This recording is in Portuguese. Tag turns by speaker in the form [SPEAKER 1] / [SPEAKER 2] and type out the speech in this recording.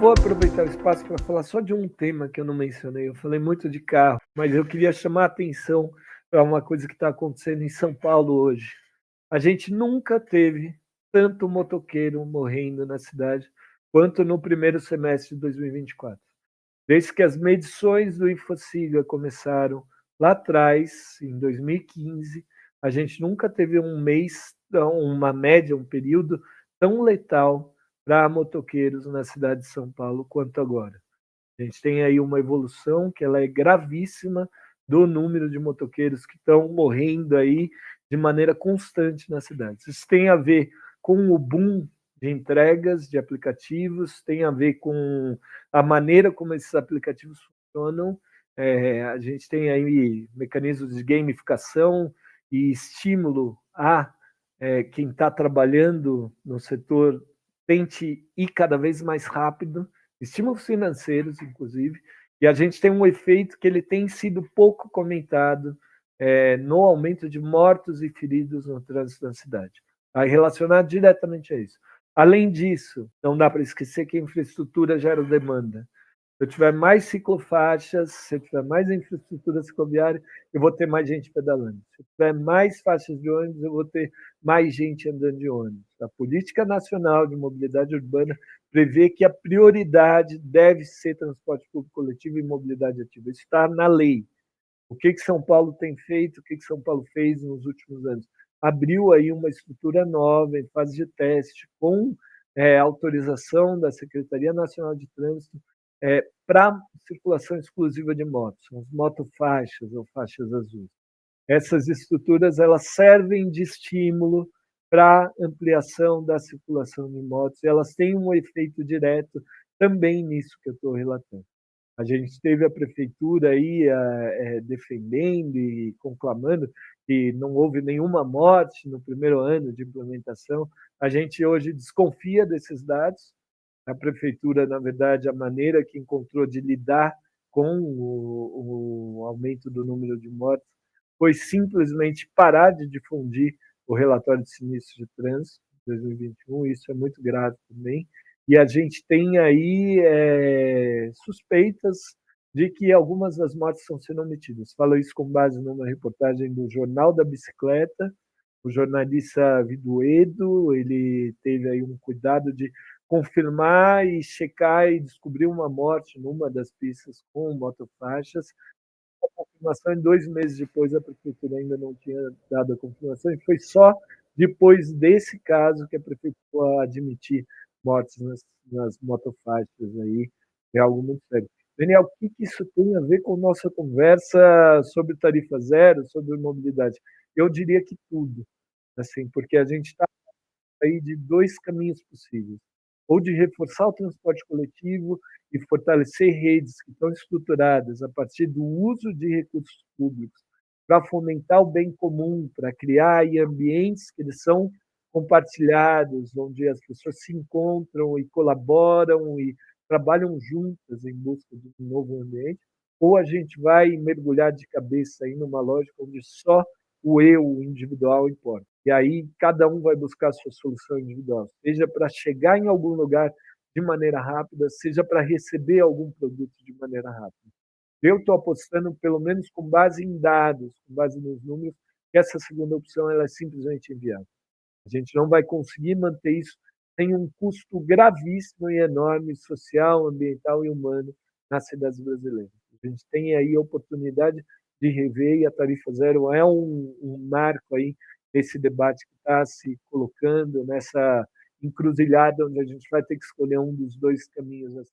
[SPEAKER 1] vou aproveitar o espaço para falar só de um tema que eu não mencionei. Eu falei muito de carro, mas eu queria chamar a atenção para uma coisa que está acontecendo em São Paulo hoje. A gente nunca teve tanto motoqueiro morrendo na cidade quanto no primeiro semestre de 2024. Desde que as medições do Infociga começaram lá atrás, em 2015, a gente nunca teve um mês, uma média, um período tão letal para motoqueiros na cidade de São Paulo quanto agora. A gente tem aí uma evolução que ela é gravíssima do número de motoqueiros que estão morrendo aí de maneira constante na cidade. Isso tem a ver com o boom de entregas de aplicativos, tem a ver com a maneira como esses aplicativos funcionam. A gente tem aí mecanismos de gamificação e estímulo a quem está trabalhando no setor tente ir cada vez mais rápido, estímulos financeiros, inclusive, e a gente tem um efeito que ele tem sido pouco comentado no aumento de mortos e feridos no trânsito da cidade. Está relacionado diretamente a isso. Além disso, não dá para esquecer que a infraestrutura gera demanda. Se eu tiver mais ciclofaixas, se eu tiver mais infraestrutura cicloviária, eu vou ter mais gente pedalando. Se eu tiver mais faixas de ônibus, eu vou ter mais gente andando de ônibus. A Política Nacional de Mobilidade Urbana prevê que a prioridade deve ser transporte público coletivo e mobilidade ativa. Isso está na lei. O que São Paulo tem feito, o que São Paulo fez nos últimos anos? Abriu aí uma estrutura nova, em fase de teste, com autorização da Secretaria Nacional de Trânsito, para circulação exclusiva de motos, as motofaixas ou faixas azuis. Essas estruturas elas servem de estímulo para ampliação da circulação de motos, e elas têm um efeito direto também nisso que eu estou relatando. A gente teve a prefeitura aí defendendo e conclamando que não houve nenhuma morte no primeiro ano de implementação. A gente hoje desconfia desses dados. A prefeitura, na verdade, a maneira que encontrou de lidar com o aumento do número de mortes foi simplesmente parar de difundir o relatório de sinistros de trânsito de 2021. Isso é muito grave também. E a gente tem aí suspeitas de que algumas das mortes estão sendo omitidas. Falo isso com base numa reportagem do Jornal da Bicicleta. O jornalista Viduedo, ele teve aí um cuidado de confirmar e checar e descobrir uma morte numa das pistas com motofaixas. A confirmação, em 2 meses depois, a prefeitura ainda não tinha dado a confirmação, e foi só depois desse caso que a prefeitura admitir mortes nas motofaixas aí. É algo muito sério. Daniel, o que isso tem a ver com nossa conversa sobre tarifa zero, sobre mobilidade? Eu diria que tudo, assim, porque a gente está aí de dois caminhos possíveis: ou de reforçar o transporte coletivo e fortalecer redes que estão estruturadas a partir do uso de recursos públicos para fomentar o bem comum, para criar aí ambientes que eles são compartilhados, onde as pessoas se encontram e colaboram e trabalham juntas em busca de um novo ambiente, ou a gente vai mergulhar de cabeça aí numa lógica onde só o eu individual importa. E aí cada um vai buscar a sua solução individual, seja para chegar em algum lugar de maneira rápida, seja para receber algum produto de maneira rápida. Eu estou apostando, pelo menos com base em dados, com base nos números, que essa segunda opção ela é simplesmente inviável. A gente não vai conseguir manter isso sem um custo gravíssimo e enorme social, ambiental e humano nas cidades brasileiras. A gente tem aí a oportunidade de rever, e a tarifa zero é um marco aí nesse debate que está se colocando nessa encruzilhada onde a gente vai ter que escolher um dos dois caminhos.